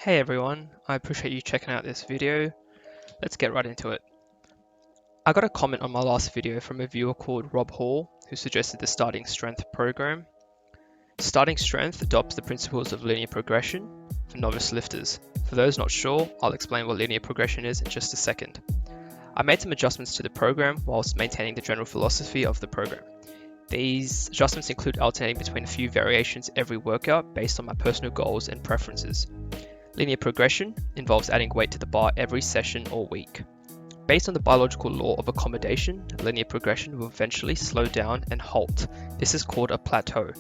Hey everyone, I appreciate you checking out this video. Let's get right into it. I got a comment on my last video from a viewer called Rob Hall who suggested the Starting Strength program. Starting Strength adopts the principles of linear progression for novice lifters. For those not sure, I'll explain what linear progression is in just a second. I made some adjustments to the program whilst maintaining the general philosophy of the program. These adjustments include alternating between a few variations every workout based on my personal goals and preferences. Linear progression involves adding weight to the bar every session or week. Based on the biological law of accommodation, linear progression will eventually slow down and halt. This is called a plateau.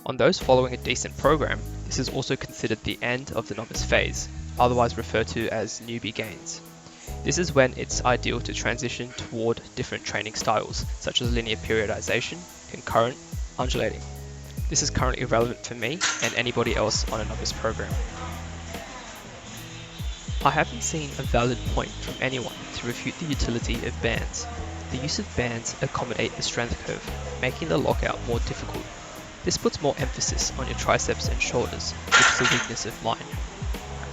On those following a decent program, this is also considered the end of the novice phase, otherwise referred to as newbie gains. This is when it's ideal to transition toward different training styles, such as linear periodization, concurrent, undulating. This is currently relevant for me and anybody else on a novice program. I haven't seen a valid point from anyone to refute the utility of bands. The use of bands accommodate the strength curve, making the lockout more difficult. This puts more emphasis on your triceps and shoulders, which is a weakness of mine.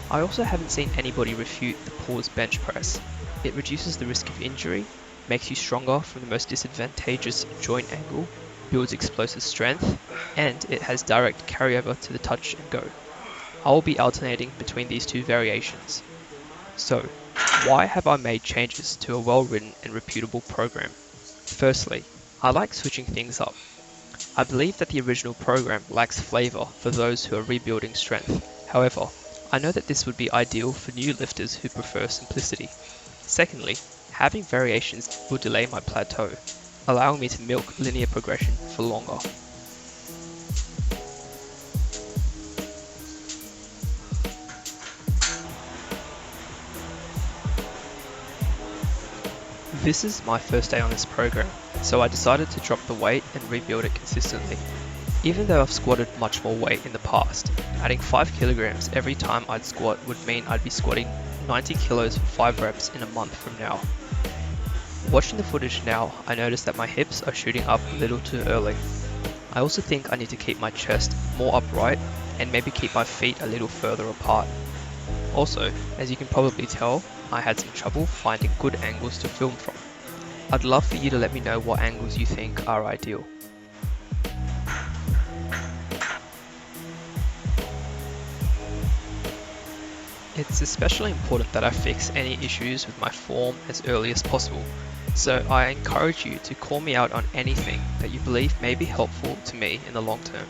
I also haven't seen anybody refute the pause bench press. It reduces the risk of injury, makes you stronger from the most disadvantageous joint angle, builds explosive strength, and it has direct carryover to the touch and go. I will be alternating between these two variations. So, why have I made changes to a well-written and reputable program? Firstly, I like switching things up. I believe that the original program lacks flavor for those who are rebuilding strength. However, I know that this would be ideal for new lifters who prefer simplicity. Secondly, having variations will delay my plateau, allowing me to milk linear progression for longer. This is my first day on this program, so I decided to drop the weight and rebuild it consistently. Even though I've squatted much more weight in the past, adding 5 kilograms every time I'd squat would mean I'd be squatting 90 kilos for 5 reps in a month from now. Watching the footage now, I noticed that my hips are shooting up a little too early. I also think I need to keep my chest more upright and maybe keep my feet a little further apart. Also, as you can probably tell, I had some trouble finding good angles to film from. I'd love for you to let me know what angles you think are ideal. It's especially important that I fix any issues with my form as early as possible, so I encourage you to call me out on anything that you believe may be helpful to me in the long term.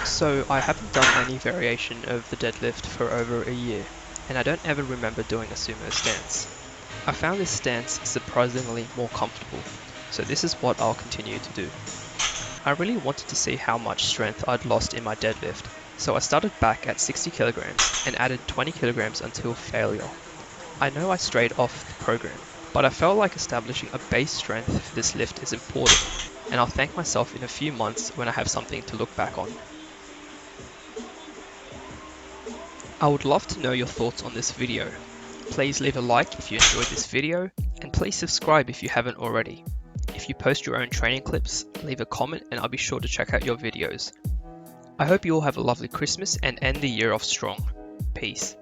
So I haven't done any variation of the deadlift for over a year, and I don't ever remember doing a sumo stance. I found this stance surprisingly more comfortable, so this is what I'll continue to do. I really wanted to see how much strength I'd lost in my deadlift, so I started back at 60 kilograms and added 20 kilograms until failure. I know I strayed off the program, but I felt like establishing a base strength for this lift is important, and I'll thank myself in a few months when I have something to look back on. I would love to know your thoughts on this video. Please leave a like if you enjoyed this video, and please subscribe if you haven't already. If you post your own training clips, leave a comment and I'll be sure to check out your videos. I hope you all have a lovely Christmas and end the year off strong. Peace.